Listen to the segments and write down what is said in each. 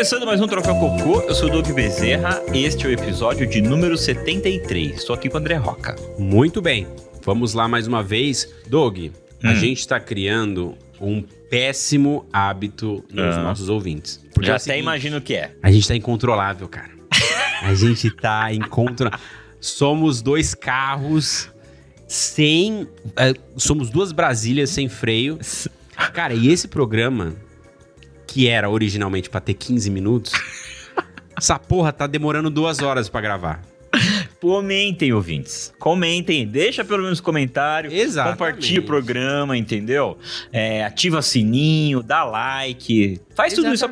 Começando mais um Troféu Cocô, eu sou o Doug Bezerra, este é o episódio de número 73. Estou aqui com o André Roca. Muito bem, vamos lá mais uma vez. Doug, a gente está criando um péssimo hábito nos nossos ouvintes. Porque já até imagino o que é. A gente tá incontrolável, cara. A gente tá incontrolável. Somos dois carros sem... somos duas Brasílias sem freio. Cara, e esse programa, que era originalmente pra ter 15 minutos, essa porra tá demorando 2 horas pra gravar. Comentem, ouvintes. Comentem, deixa pelo menos comentário. Exatamente. Compartilhe o programa, entendeu? Ativa sininho, dá like. Faz tudo isso.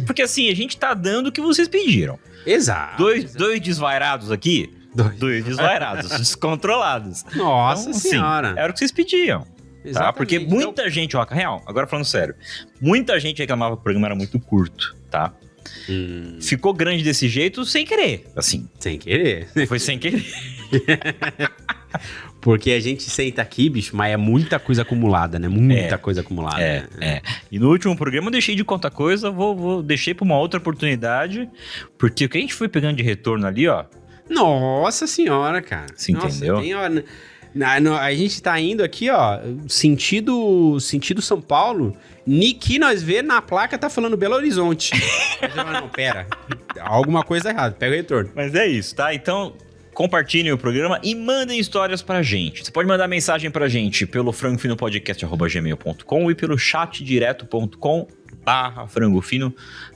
Porque assim, a gente tá dando o que vocês pediram. Exato. Dois desvairados aqui. Dois desvairados, descontrolados. Nossa então, senhora. Assim, era o que vocês pediam. Exatamente. Tá? Porque muita gente, Roca, real, agora falando sério, muita gente reclamava que o programa era muito curto, tá? Ficou grande desse jeito sem querer, assim. Sem querer. Foi sem querer. Porque a gente senta aqui, bicho, mas é muita coisa acumulada, né? Muita coisa acumulada. E no último programa eu deixei de contar coisa, deixei pra uma outra oportunidade, porque o que a gente foi pegando de retorno ali, ó. Nossa senhora, cara. Você entendeu? Tem hora... A gente tá indo aqui, ó, sentido São Paulo, Niki nós vê na placa tá falando Belo Horizonte. Não, pera, alguma coisa errada, pega o retorno. Mas é isso, tá? Então, compartilhem o programa e mandem histórias pra gente. Você pode mandar mensagem pra gente pelo frangofinopodcast@gmail.com e pelo chatdireto.com/frangofino.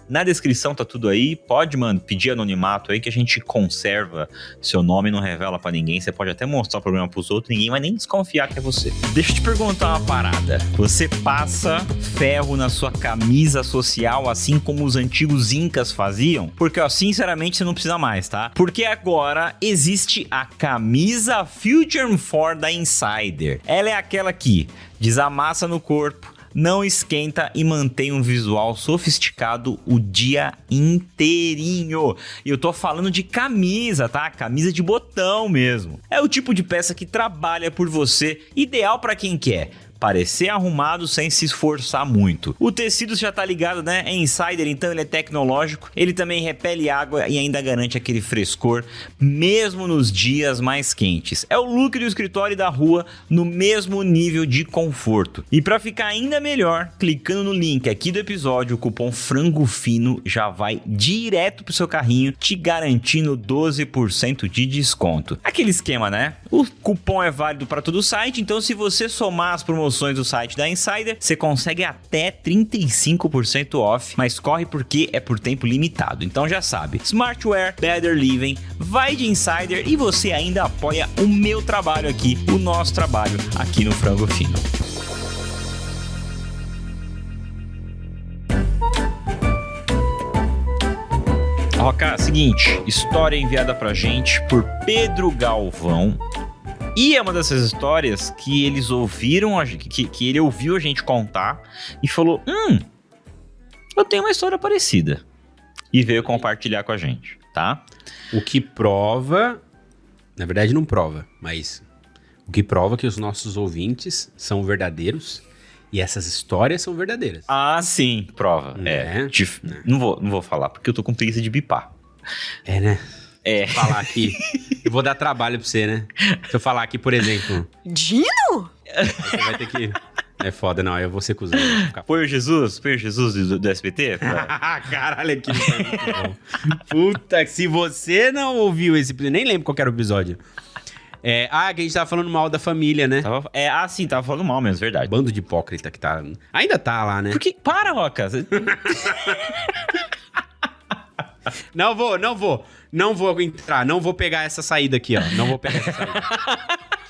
Na descrição tá tudo aí, pode, mano, pedir anonimato aí que a gente conserva seu nome, não revela pra ninguém. Você pode até mostrar o programa pros outros, ninguém vai nem desconfiar que é você. Deixa eu te perguntar uma parada. Você passa ferro na sua camisa social assim como os antigos incas faziam? Porque, ó, sinceramente, você não precisa mais, tá? Porque agora existe a camisa Future 4 da Insider. Ela é aquela que desamassa no corpo, não esquenta e mantém um visual sofisticado o dia inteirinho. E eu tô falando de camisa, tá? Camisa de botão mesmo. É o tipo de peça que trabalha por você, ideal pra quem quer parecer arrumado sem se esforçar muito. O tecido já tá ligado, né? É Insider, então ele é tecnológico. Ele também repele água e ainda garante aquele frescor, mesmo nos dias mais quentes. É o look do escritório e da rua no mesmo nível de conforto. E para ficar ainda melhor, clicando no link aqui do episódio, o cupom FRANGOFINO já vai direto pro seu carrinho, te garantindo 12% de desconto. Aquele esquema, né? O cupom é válido para todo o site, então se você somar as promoções do site da Insider, você consegue até 35% off, mas corre porque é por tempo limitado. Então já sabe, Smartwear, Better Living, vai de Insider e você ainda apoia o meu trabalho aqui, o nosso trabalho aqui no Frango Fino. Roca, seguinte, história enviada pra gente por Pedro Galvão. E é uma dessas histórias que eles ouviram, que ele ouviu a gente contar e falou, eu tenho uma história parecida. E veio compartilhar com a gente, tá? O que prova, na verdade não prova, mas o que prova que os nossos ouvintes são verdadeiros e essas histórias são verdadeiras. Ah, sim, prova. Não vou falar, porque eu tô com preguiça de bipar. É, né? Se eu falar aqui, eu vou dar trabalho pra você, né? Se eu falar aqui, por exemplo... Dino? Você vai ter que... É foda, não, eu vou ser cuzão. Põe o Jesus do SBT? Caralho, aquilo foi muito bom. Puta, se você não ouviu esse episódio, nem lembro qual era o episódio. Que a gente tava falando mal da família, né? Sim, tava falando mal mesmo, verdade. Bando de hipócrita que tá... Ainda tá lá, né? Porque, para, Roca! Não vou entrar, não vou pegar essa saída aqui, ó. Não vou pegar essa saída.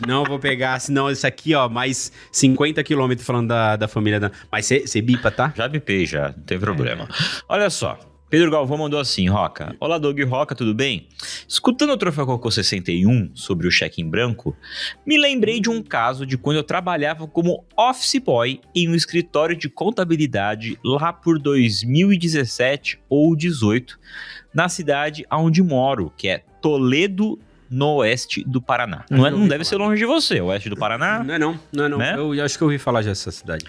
Não vou pegar, senão isso aqui, ó, mais 50 quilômetros falando da família da... Mas você bipa, tá? Já bipei, já, não tem problema. Olha só, Pedro Galvão mandou assim, Roca. Olá, Doug e Roca, tudo bem? Escutando o Troféu Cocô 61 sobre o cheque em branco, me lembrei de um caso de quando eu trabalhava como office boy em um escritório de contabilidade lá por 2017 ou 2018, na cidade onde moro, que é Toledo, no oeste do Paraná. Não deve ser longe de você, o oeste do Paraná. Não é não. Né? Eu acho que eu ouvi falar dessa cidade.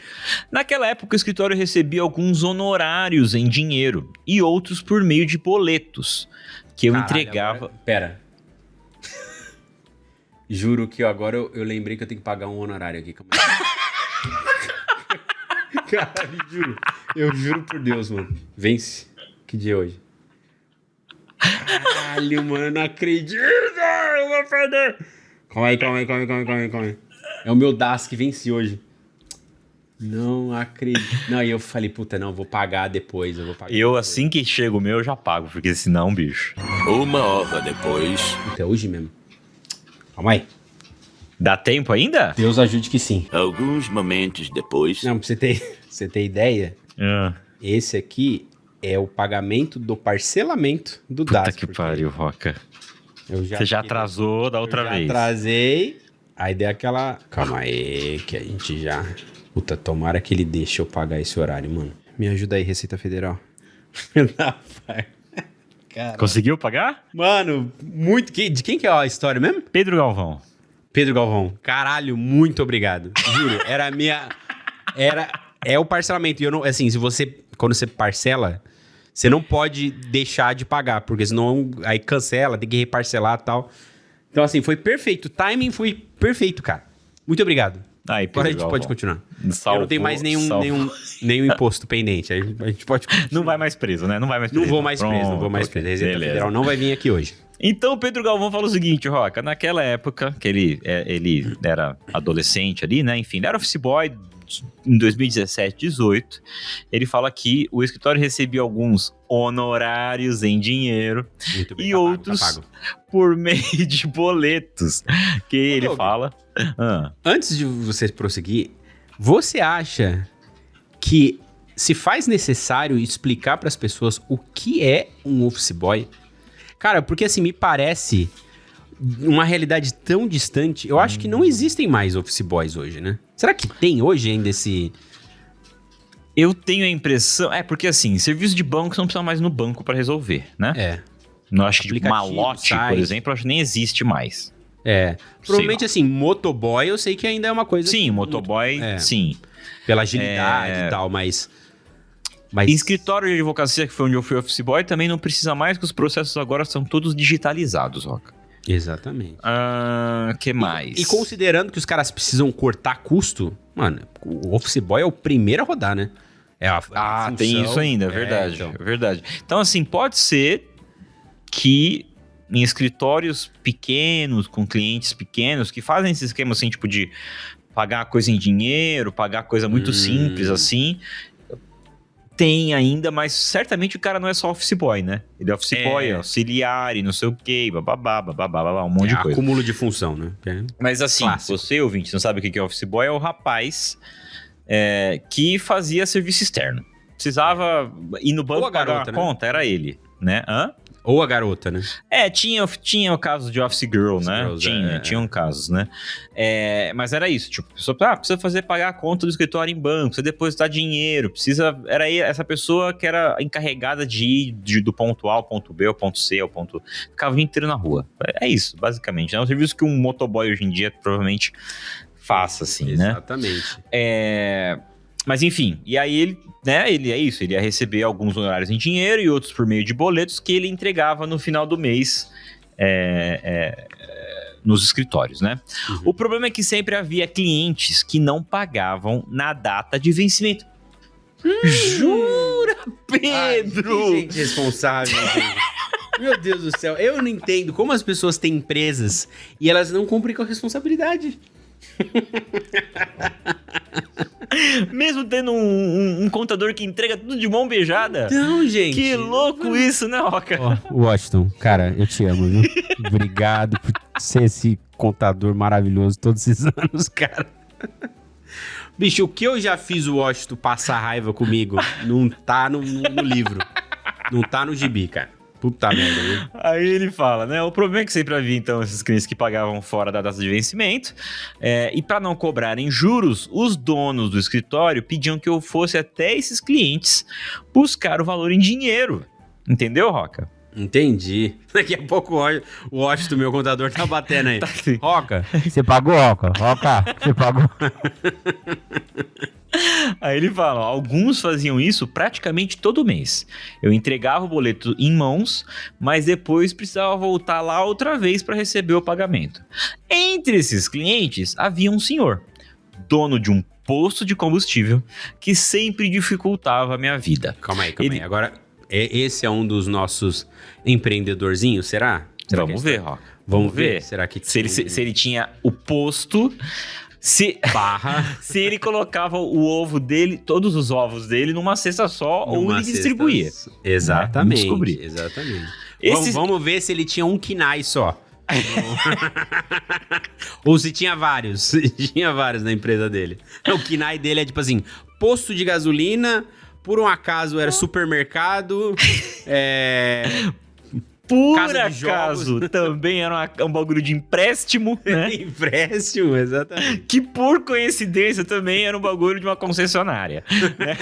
Naquela época, o escritório recebia alguns honorários em dinheiro e outros por meio de boletos que eu entregava. Agora... Pera. Juro que agora eu lembrei que eu tenho que pagar um honorário aqui. Calma aí. Caralho, juro. Eu juro por Deus, mano. Vence. Que dia é hoje? Caralho, mano, não acredito! Eu vou perder! Calma aí. É o meu DAS que vence hoje. Não acredito. Não, e eu falei, puta, não, vou pagar depois. Assim que chega o meu, eu já pago, porque senão, bicho. 1 hora depois. Até hoje mesmo. Calma aí. Dá tempo ainda? Deus ajude que sim. Alguns momentos depois. Não, pra você ter ideia, esse aqui é o pagamento do parcelamento do DAS. Puta que pariu, Roca. Você já atrasou da outra vez. Atrasei, aí dei aquela... Calma aí, que a gente já... Puta, tomara que ele deixe eu pagar esse horário, mano. Me ajuda aí, Receita Federal. Cara. Conseguiu pagar? Mano, muito... De quem que é a história mesmo? Pedro Galvão. Caralho, muito obrigado. Juro, era a minha... É o parcelamento. E eu não... Assim, quando você parcela, você não pode deixar de pagar, porque senão aí cancela, tem que reparcelar e tal. Então, assim, foi perfeito. O timing foi perfeito, cara. Muito obrigado. Aí, agora a gente pode continuar. Eu não tenho mais nenhum imposto pendente. Aí a gente pode continuar. Não vai mais preso, né? Não vou mais preso. A Receita Federal não vai vir aqui hoje. Então, o Pedro Galvão fala o seguinte, Roca. Naquela época, que ele era adolescente ali, né? Enfim, ele era office boy em 2017, 18. Ele fala que o escritório recebia alguns honorários em dinheiro e outros por meio de boletos. Que ele fala... Antes de você prosseguir, você acha que se faz necessário explicar para as pessoas o que é um office boy? Cara, porque assim, me parece uma realidade tão distante. Eu acho que não existem mais office boys hoje, né? Será que tem hoje ainda esse... Eu tenho a impressão... porque assim, serviço de banco você não precisa mais no banco para resolver, né? Não acho que tipo, malote, por exemplo, acho que nem existe mais. Provavelmente assim, motoboy eu sei que ainda é uma coisa... Sim, motoboy, sim. Pela agilidade e tal, mas... Escritório de advocacia, que foi onde eu fui office boy, também não precisa mais, que os processos agora são todos digitalizados, Roca. Exatamente. Que mais? E considerando que os caras precisam cortar custo, mano, o office boy é o primeiro a rodar, né? Função, tem isso ainda, é verdade. É verdade. Então, assim, pode ser que em escritórios pequenos, com clientes pequenos, que fazem esse esquema, assim, tipo de pagar coisa em dinheiro, pagar coisa muito simples, assim... Tem ainda, mas certamente o cara não é só office boy, né? Ele é office boy, auxiliar e não sei o quê, bababá, um monte de coisa. Acúmulo de função, né? Mas assim, você, ouvinte, não sabe o que é office boy, é o rapaz que fazia serviço externo. Precisava ir no banco pagar uma conta, era ele, né? Ou a garota, né? Tinha o caso de office girl, né? Tinham casos, né? Mas era isso, tipo, a pessoa precisa pagar a conta do escritório em banco, precisa depositar dinheiro, era essa pessoa que era encarregada de ir do ponto A ao ponto B, ao ponto C, ao ponto... Ficava o dia inteiro na rua. É isso, basicamente. É um serviço que um motoboy hoje em dia provavelmente faça, assim, né? Exatamente. Mas enfim, e aí ele ia receber alguns honorários em dinheiro e outros por meio de boletos que ele entregava no final do mês nos escritórios, né? Uhum. O problema é que sempre havia clientes que não pagavam na data de vencimento. Jura, Pedro? Que gente responsável, gente. Meu Deus do céu, eu não entendo como as pessoas têm empresas e elas não cumprem com a responsabilidade. Mesmo tendo um contador que entrega tudo de mão beijada. Então, gente. Que louco isso, né, Roca? Washington, cara, eu te amo, viu? Obrigado por ser esse contador maravilhoso todos esses anos, cara. Bicho, o que eu já fiz o Washington passar raiva comigo não tá no livro. Não tá no gibi, cara. Puta merda, né? Aí ele fala, né? O problema é que sempre havia, então, esses clientes que pagavam fora da data de vencimento. E para não cobrarem juros, os donos do escritório pediam que eu fosse até esses clientes buscar o valor em dinheiro. Entendeu, Roca? Entendi. Daqui a pouco o Washington, meu contador, tá batendo aí. Roca. Você pagou, Roca? Roca, você pagou? Aí ele fala, ó, alguns faziam isso praticamente todo mês. Eu entregava o boleto em mãos, mas depois precisava voltar lá outra vez para receber o pagamento. Entre esses clientes havia um senhor, dono de um posto de combustível, que sempre dificultava a minha vida. Calma aí. Agora, esse é um dos nossos empreendedorzinhos, será? Vamos ver, Roca. Vamos ver. Será que... Se ele tinha o posto... Se ele colocava o ovo dele, todos os ovos dele, numa cesta só, ou ele distribuía. Exatamente. Descobrir. Exatamente. Esse... Vamos ver se ele tinha um KNAI só. Ou se tinha vários. Se tinha vários na empresa dele. O KNAI dele é tipo assim, posto de gasolina, por um acaso era supermercado, Por casa de acaso, também era um bagulho de empréstimo, né? Empréstimo, exatamente. Que por coincidência também era um bagulho de uma concessionária. Né?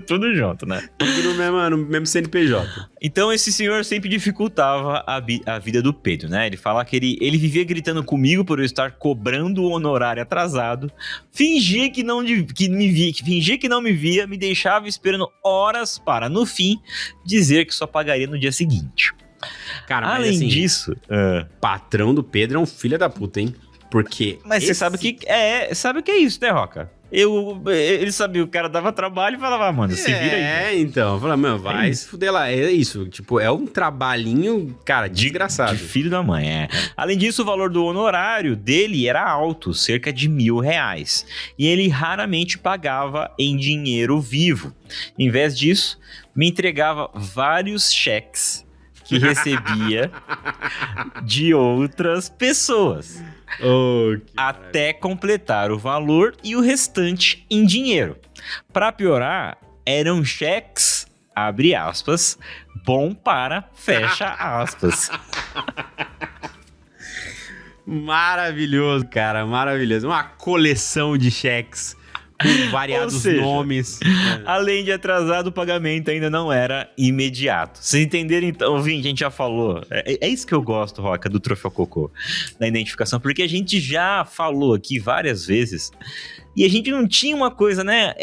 tudo junto, né? Tudo no mesmo CNPJ. Então esse senhor sempre dificultava a vida do Pedro, né? Ele fala que ele vivia gritando comigo por eu estar cobrando o honorário atrasado, fingia que não me via, me deixava esperando horas para, no fim, dizer que só pagaria no dia seguinte. Cara, mas além assim, disso, patrão do Pedro é um filho da puta, hein? Porque... Mas você sabe o que é isso, né, Roca? Ele sabia, o cara dava trabalho e falava, mano, se vira aí. Então, fala, mano, vai se fuder lá. É isso, tipo, é um trabalhinho, cara, desgraçado. De filho da mãe, Além disso, o valor do honorário dele era alto, cerca de R$1.000. E ele raramente pagava em dinheiro vivo. Em vez disso, me entregava vários cheques que recebia de outras pessoas. Até completar o valor e o restante em dinheiro. Para piorar, eram cheques, abre aspas, bom para, fecha aspas. Maravilhoso, cara, maravilhoso. Uma coleção de cheques com variados nomes. Além de atrasado, o pagamento ainda não era imediato. Vocês entenderam então, ouvinte, a gente já falou. É isso que eu gosto, Roca, do Troféu Cocô, da identificação, porque a gente já falou aqui várias vezes e a gente não tinha uma coisa, né?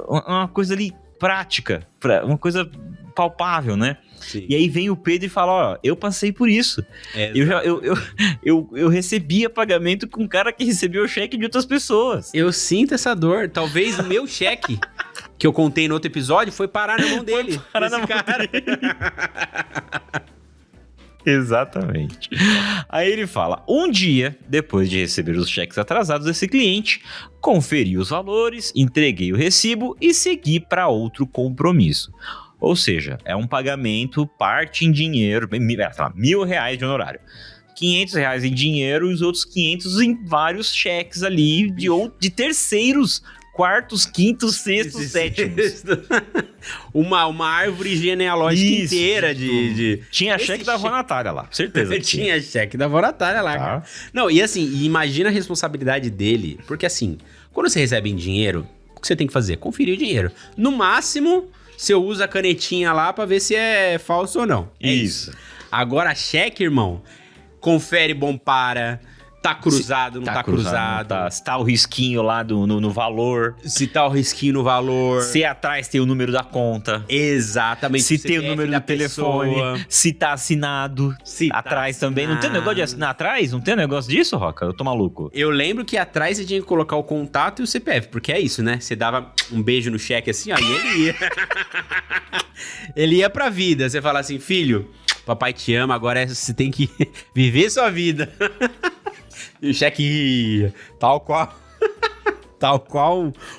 Uma coisa ali prática, uma coisa palpável, né? Sim. E aí vem o Pedro e fala, ó, eu passei por isso. Eu recebia pagamento com um cara que recebeu o cheque de outras pessoas. Eu sinto essa dor. Talvez o meu cheque, que eu contei no outro episódio, foi parar na mão dele. Exatamente. Aí ele fala, um dia, depois de receber os cheques atrasados desse cliente, conferi os valores, entreguei o recibo e segui para outro compromisso. Ou seja, é um pagamento parte em dinheiro, R$1.000 de honorário. R$500 em dinheiro e os outros 500 em vários cheques ali de terceiros, quartos, quintos, sextos, sétimos. uma árvore genealógica inteira de... Tinha cheque da avó Natália lá, certeza. Tinha cheque da avó Natália lá, cara. Não, e assim, imagina a responsabilidade dele, porque assim, quando você recebe em dinheiro, o que você tem que fazer? Conferir o dinheiro. No máximo... Você usa a canetinha lá pra ver se é falso ou não. É isso. Agora, cheque, irmão, confere bom para, tá cruzado, não tá cruzado. Se tá o risquinho lá no valor. Se tá o risquinho no valor. Se atrás tem o número da conta. Exatamente. Se tem o número do telefone. Se tá assinado. Se atrás tá também. assinado. Não tem negócio de assinar atrás? Não tem negócio disso, Roca? Eu tô maluco. Eu lembro que atrás você tinha que colocar o contato e o CPF, porque é isso, né? Você dava um beijo no cheque assim, ó, e ele ia. Ele ia pra vida. Você fala assim, filho, papai te ama, agora você tem que viver sua vida. E o cheque ia, tal qual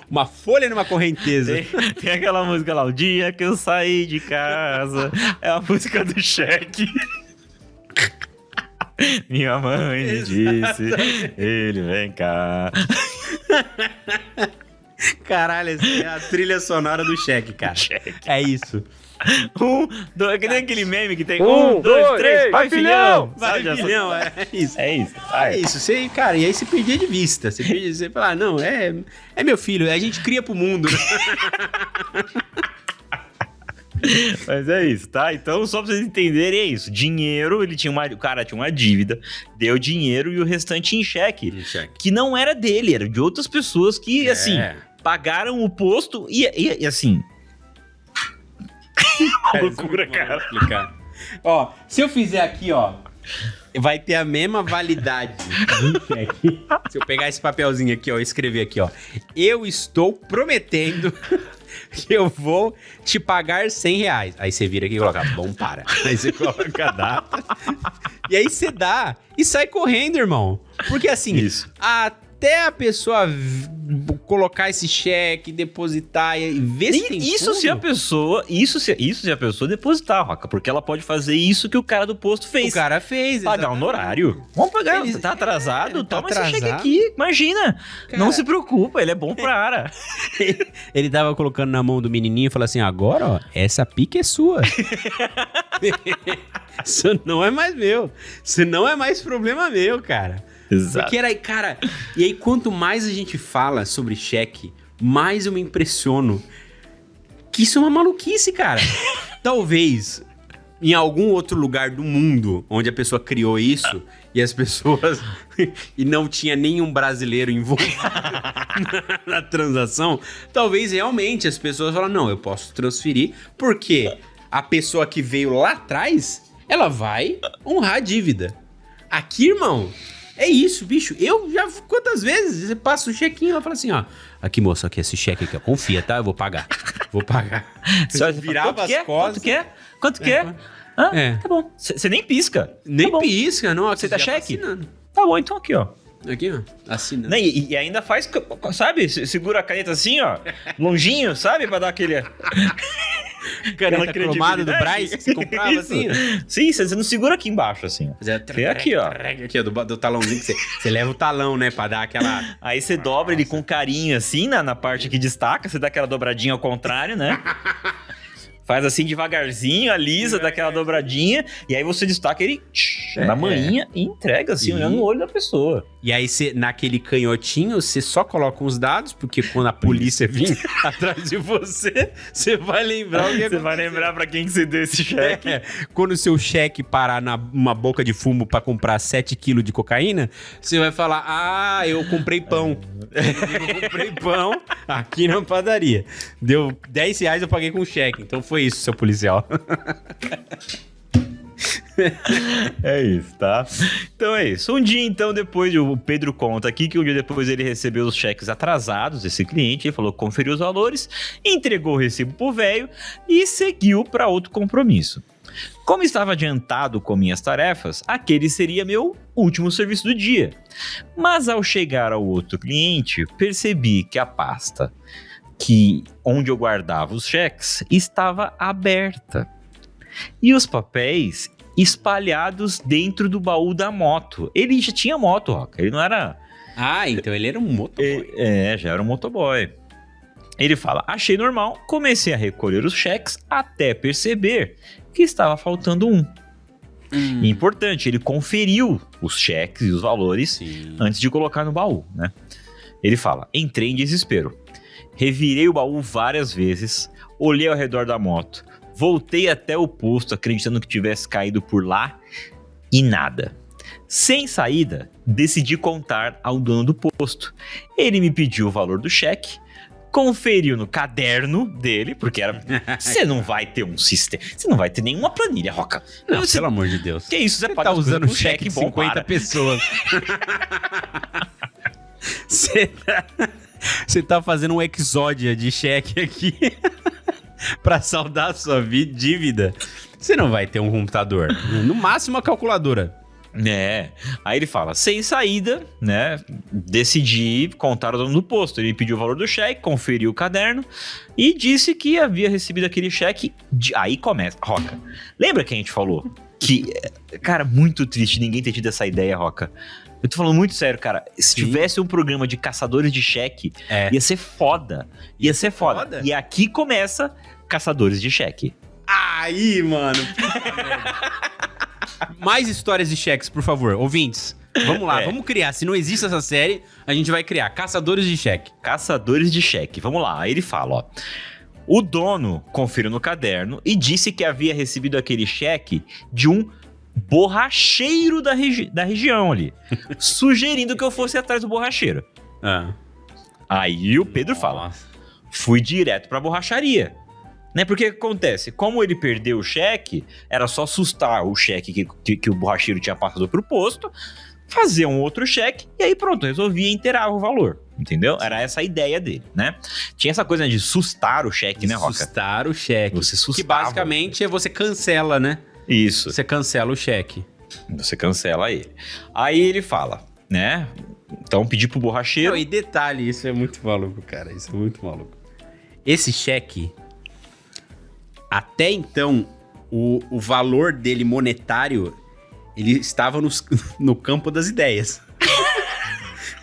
uma folha numa correnteza. Tem aquela música lá, o dia que eu saí de casa. É a música do cheque. Minha mãe me disse, ele vem cá. Caralho, essa é a trilha sonora do cheque, cara. É isso. Que nem aquele meme que tem 1, 2, 3, vai filhão! Vai filhão, é isso. É isso. É isso, você, cara, e aí você perdia de vista. Você fala, não, é meu filho, a gente cria pro mundo, né? Mas é isso, tá? Então, só pra vocês entenderem, é isso. Dinheiro, o cara tinha uma dívida, deu dinheiro e o restante em cheque. Que não era dele, era de outras pessoas que, assim, pagaram o posto e assim... Loucura, cara. Ó, se eu fizer aqui, ó, vai ter a mesma validade do cheque. Se eu pegar esse papelzinho aqui, ó, e escrever aqui, ó. Eu estou prometendo que eu vou te pagar R$100. Aí você vira aqui e coloca, bom, para. Aí você coloca a data. E aí você dá e sai correndo, irmão. Porque assim, Isso. até a pessoa colocar esse cheque, depositar e ver se tem Isso fundo. se a pessoa... Isso se a pessoa depositar, Roca. Porque ela pode fazer isso que o cara do posto fez. O cara fez, Pagar um horário. Vamos pagar. Ele- Tá atrasado? tá Toma esse cheque atrasado. aqui. Imagina. Cara- Não se preocupa, ele é bom pra área. Ele tava colocando na mão do menininho e falou assim, agora, ó, essa pique é sua. Isso não é mais meu. Isso não é mais problema meu, cara. Exato. Porque era, cara, e aí quanto mais a gente fala sobre cheque, mais eu me impressiono que isso é uma maluquice, cara. Talvez em algum outro lugar do mundo onde a pessoa criou isso e as pessoas e não tinha nenhum brasileiro envolvido na transação, talvez realmente as pessoas falam, não, eu posso transferir porque a pessoa que veio lá atrás, ela vai honrar a dívida. Aqui, irmão, é isso, bicho. Eu já, quantas vezes você passa o chequinho, ela fala assim, ó, aqui, moça, aqui, esse cheque aqui, ó, confia, tá? Eu vou pagar. Vou pagar. Só virava as costas. Quanto que é? Ah, É. tá bom. Você nem pisca. Nem Tá bom. pisca, não. Você tá já cheque? assinando. Tá bom, então aqui, ó. Aqui, ó, assinando. Né, E ainda faz, sabe? Segura a caneta assim, ó. Longinho, sabe? Pra dar aquele... Caneta cromada do credibilidade. Braz que você comprava Isso. assim, ó. Sim, você não segura aqui embaixo, assim, ó. É aqui, ó. Aqui, ó, do talãozinho que você leva o talão, né, pra dar aquela... Aí você dobra ele com carinho assim, na parte que destaca, você dá aquela dobradinha ao contrário, né? Faz assim devagarzinho, alisa, dá aquela dobradinha, e aí você destaca ele na manhinha e entrega assim, olhando no olho da pessoa. E aí, naquele canhotinho, você só coloca uns dados, porque quando a polícia vir atrás de você, você vai lembrar o que Você aconteceu. vai lembrar pra quem que você deu esse cheque. É, quando o seu cheque parar numa boca de fumo pra comprar 7 quilos de cocaína, você vai falar, ah, eu comprei pão. Eu comprei pão aqui na padaria. Deu R$10, eu paguei com cheque. Então foi isso, seu policial. É isso, tá? Então é isso. Um dia, então, depois, o Pedro conta aqui que um dia depois ele recebeu os cheques atrasados desse cliente, ele falou que conferiu os valores, entregou o recibo pro velho e seguiu para outro compromisso. Como estava adiantado com minhas tarefas, aquele seria meu último serviço do dia. Mas ao chegar ao outro cliente, percebi que a pasta onde eu guardava os cheques estava aberta. E os papéis espalhados dentro do baú da moto. Ele já tinha moto, Roca. Ele não era... Ah, então ele era um motoboy. Já era um motoboy. Ele fala, achei normal, comecei a recolher os cheques até perceber que estava faltando um. E importante, ele conferiu os cheques e os valores Sim. antes de colocar no baú, né? Ele fala, entrei em desespero. Revirei o baú várias vezes, olhei ao redor da moto, voltei até o posto acreditando que tivesse caído por lá e nada. Sem saída, decidi contar ao dono do posto. Ele me pediu o valor do cheque, conferiu no caderno dele, porque era... Você não vai ter um sistema, você não vai ter nenhuma planilha, Roca. Não, Você- pelo amor de Deus. Que isso, você Você paga tá as coisas usando com cheque de bom 50 para. pessoas. Você tá fazendo um exódia de cheque aqui pra saldar a sua dívida. Você não vai ter um computador. No máximo, a calculadora. É, aí ele fala, sem saída, né, decidi contar ao dono do posto. Ele pediu o valor do cheque, conferiu o caderno e disse que havia recebido aquele cheque. Aí começa, Roca, lembra que a gente falou que, cara, muito triste ninguém ter tido essa ideia, Roca. Eu tô falando muito sério, cara, se Sim. tivesse um programa de caçadores de cheque, É. ia ser foda, ia ser foda. foda. E aqui começa Caçadores de Cheque. Aí, mano. Mais histórias de cheques, por favor. Ouvintes, vamos lá, vamos criar. Se não existe essa série, a gente vai criar Caçadores de Cheque. Caçadores de cheque. Vamos lá. Aí ele fala, ó. O dono conferiu no caderno e disse que havia recebido aquele cheque de um borracheiro da região ali, sugerindo que eu fosse atrás do borracheiro. Aí o Pedro fala, fui direto pra borracharia. Né? Porque o que acontece? Como ele perdeu o cheque, era só assustar o cheque que o borracheiro tinha passado pro posto, fazer um outro cheque e aí pronto, resolvia inteirar o valor. Entendeu? Era essa a ideia dele, né? Tinha essa coisa de sustar o cheque, né, Roca? Sustar o cheque. Você sustava. Que basicamente é você cancela, né? Isso. Você cancela o cheque. Você cancela ele. Aí ele fala, né? Então pedi pro borracheiro. Não, e detalhe, isso é muito maluco, cara. Isso é muito maluco. Esse cheque, até então, o valor dele monetário, ele estava no campo das ideias.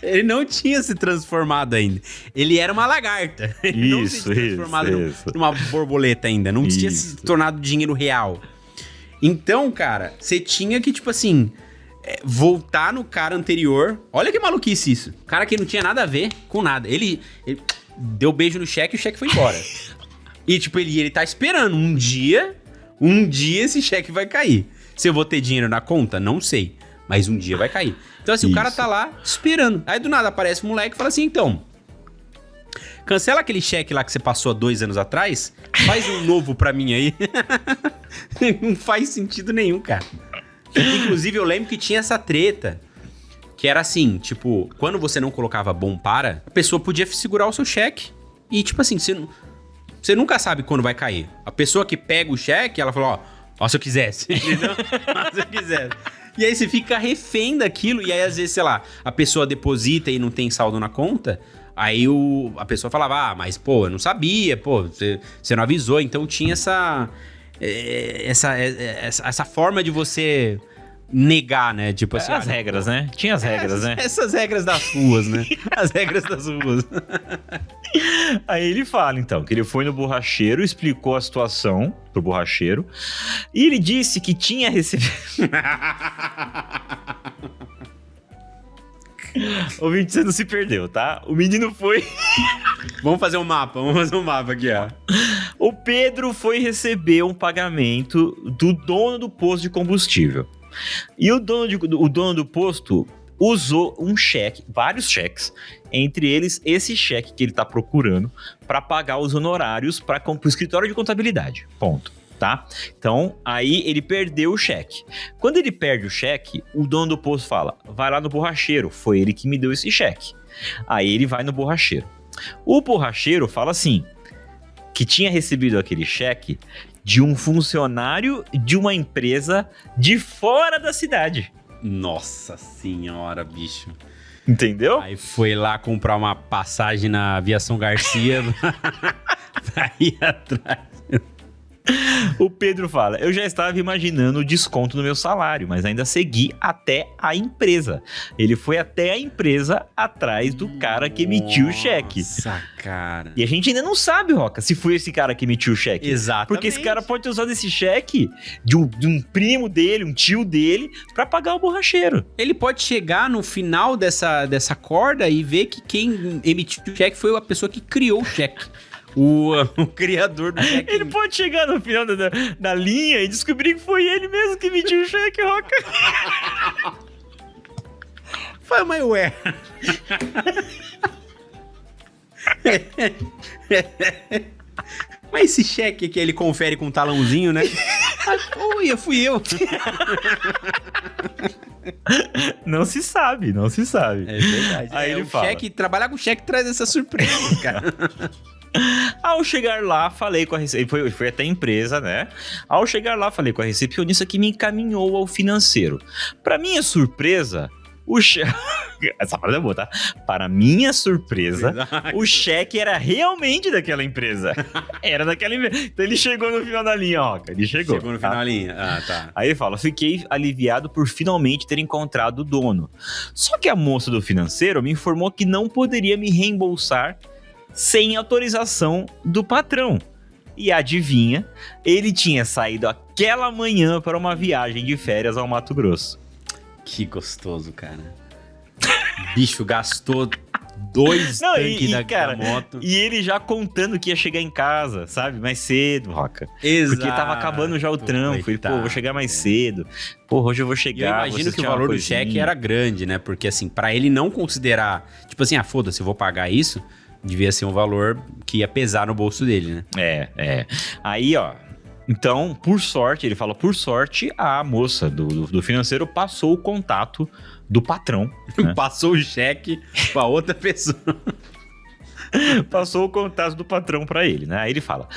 Ele não tinha se transformado ainda. Ele era uma lagarta. Ele não tinha se transformado numa borboleta ainda. Não tinha se tornado dinheiro real. Então, cara, você tinha que, tipo assim, voltar no cara anterior. Olha que maluquice isso. O cara que não tinha nada a ver com nada. Ele deu beijo no cheque e o cheque foi embora. E, tipo, ele tá esperando. Um dia esse cheque vai cair. Se eu vou ter dinheiro na conta, não sei. Mas um dia vai cair. Então, assim, o cara tá lá esperando. Aí, do nada, aparece um moleque e fala assim, então, cancela aquele cheque lá que você passou há 2 anos atrás, faz um novo pra mim aí. Não faz sentido nenhum, cara. Inclusive, eu lembro que tinha essa treta, que era assim, tipo, quando você não colocava bom para, a pessoa podia segurar o seu cheque. E, tipo assim, você nunca sabe quando vai cair. A pessoa que pega o cheque, ela fala, ó, se eu quisesse, entendeu? Se eu quisesse. E aí você fica refém daquilo, e aí às vezes, sei lá, a pessoa deposita e não tem saldo na conta, aí a pessoa falava, mas pô, eu não sabia, pô, você não avisou, então tinha essa forma de você negar, né? Tipo assim, as regras, né? Tinha as regras, né? Essas regras das ruas, né? As regras das ruas. Aí ele fala, então, que ele foi no borracheiro, explicou a situação pro borracheiro, e ele disse que tinha recebido... Ouvinte, você não se perdeu, tá? O menino foi... Vamos fazer um mapa aqui, ó. O Pedro foi receber um pagamento do dono do posto de combustível. E o dono do posto usou um cheque, vários cheques, entre eles esse cheque que ele tá procurando para pagar os honorários para o escritório de contabilidade. Ponto. Tá? Então, aí ele perdeu o cheque. Quando ele perde o cheque, o dono do posto fala, vai lá no borracheiro, foi ele que me deu esse cheque. Aí ele vai no borracheiro. O borracheiro fala assim, que tinha recebido aquele cheque de um funcionário de uma empresa de fora da cidade. Nossa senhora, bicho. Entendeu? Aí foi lá comprar uma passagem na Aviação Garcia pra ir atrás. O Pedro fala, eu já estava imaginando o desconto no meu salário, mas ainda segui até a empresa. Ele foi até a empresa atrás do cara que emitiu o cheque. Nossa, cara. E a gente ainda não sabe, Roca, se foi esse cara que emitiu o cheque. Exatamente. Porque esse cara pode ter usado esse cheque de um primo dele, um tio dele, pra pagar o borracheiro. Ele pode chegar no final dessa corda e ver que quem emitiu o cheque foi a pessoa que criou o cheque. O criador do cheque. Ele pode chegar no final da linha e descobrir que foi ele mesmo que emitiu o cheque, Roca. Foi, mas ué. Mas esse cheque que ele confere com um talãozinho, né? Fui eu. Não se sabe. É verdade. Aí ele fala. Trabalhar com cheque traz essa surpresa, cara. Ao chegar lá, falei com a recepcionista, foi até a empresa, né? Ao chegar lá, falei com a recepcionista que me encaminhou ao financeiro. Pra minha surpresa, essa parada é boa, tá? Para minha surpresa, o cheque era realmente daquela empresa. Era daquela empresa. Então ele chegou no final da linha, ó. Ele chegou no final da linha. Ah, tá. Aí ele fala, fiquei aliviado por finalmente ter encontrado o dono. Só que a moça do financeiro me informou que não poderia me reembolsar sem autorização do patrão. E adivinha, ele tinha saído aquela manhã para uma viagem de férias ao Mato Grosso. Que gostoso, cara. Bicho, gastou 2 Não, tanques da cara, moto. E ele já contando que ia chegar em casa, sabe? Mais cedo, Roca. Exato. Porque tava acabando já o trampo. Ele, pô, vou chegar mais cedo. Pô, hoje eu vou E eu chegar. imagino que o vou valor do coisinha. cheque era grande, né? Porque assim, pra ele não considerar, tipo assim, foda-se, eu vou pagar isso, devia ser um valor que ia pesar no bolso dele, né? É. Aí, ó. Então, por sorte, ele fala, por sorte, a moça do financeiro passou o contato do patrão. Né? Passou o cheque pra outra pessoa. Passou o contato do patrão pra ele, né? Aí ele fala,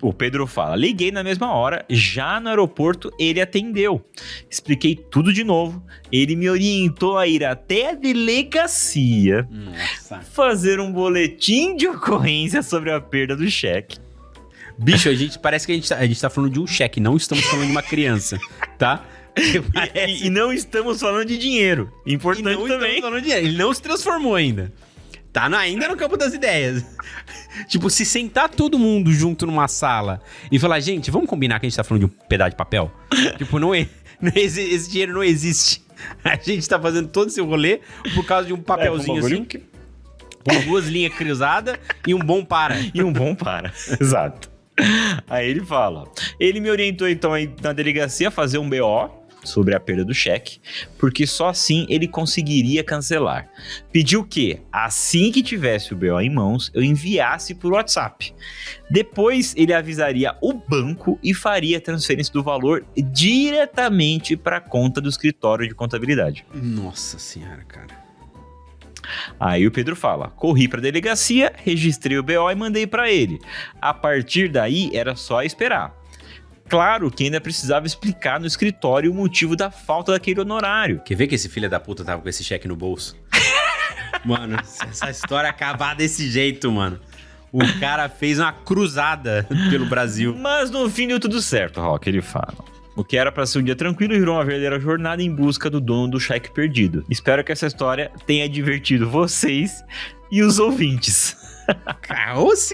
o Pedro fala, liguei na mesma hora, já no aeroporto ele atendeu. Expliquei tudo de novo, ele me orientou a ir até a delegacia, Nossa. fazer um boletim de ocorrência sobre a perda do cheque. Bicho, parece que a gente tá falando de um cheque, não estamos falando de uma criança, tá? E não estamos falando de dinheiro. Importante não também. estamos falando de dinheiro. Ele não se transformou ainda. Tá ainda no campo das ideias. Tipo, se sentar todo mundo junto numa sala e falar, gente, vamos combinar que a gente tá falando de um pedaço de papel? Tipo, esse dinheiro não existe. A gente tá fazendo todo esse rolê por causa de um papelzinho assim, com 2 linhas cruzadas e um bom para. E um bom para. Exato. Aí ele fala, ele me orientou então aí na delegacia a fazer um BO sobre a perda do cheque, porque só assim ele conseguiria cancelar. Pediu que, assim que tivesse o BO em mãos, eu enviasse por WhatsApp. Depois ele avisaria o banco e faria a transferência do valor diretamente para a conta do escritório de contabilidade. Nossa senhora, cara. Aí o Pedro fala, corri pra delegacia, registrei o BO e mandei pra ele. A partir daí era só esperar. Claro que ainda precisava explicar no escritório o motivo da falta daquele honorário. Quer ver que esse filho da puta tava com esse cheque no bolso? Mano, se essa história acabar desse jeito, mano. O cara fez uma cruzada pelo Brasil. Mas no fim deu tudo certo, Rock, ele fala. O que era pra ser um dia tranquilo virou uma verdadeira jornada em busca do dono do cheque perdido. Espero que essa história tenha divertido vocês e os ouvintes.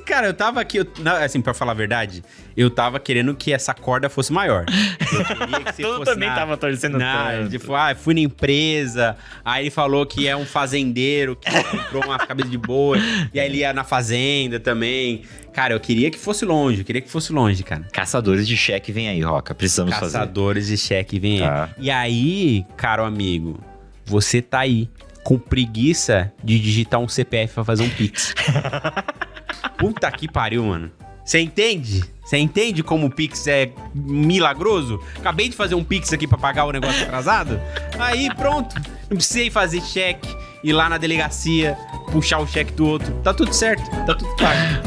Cara, eu tava aqui, assim, pra falar a verdade, eu tava querendo que essa corda fosse maior. Eu queria que você Eu fosse também tava torcendo tanto. Tipo, fui na empresa, aí ele falou que é um fazendeiro que comprou uma cabeça de boi, e aí ele ia na fazenda também. Cara, eu queria que fosse longe, cara. Caçadores de cheque vem aí, Roca, precisamos fazer. Caçadores de cheque, vem Tá. aí. E aí, caro amigo, você tá aí com preguiça de digitar um CPF pra fazer um Pix. Puta que pariu, mano. Você entende? Você entende como o Pix é milagroso? Acabei de fazer um Pix aqui pra pagar o negócio atrasado. Aí, pronto. Não precisei fazer cheque, ir lá na delegacia, puxar o cheque do outro. Tá tudo certo, tá tudo pago.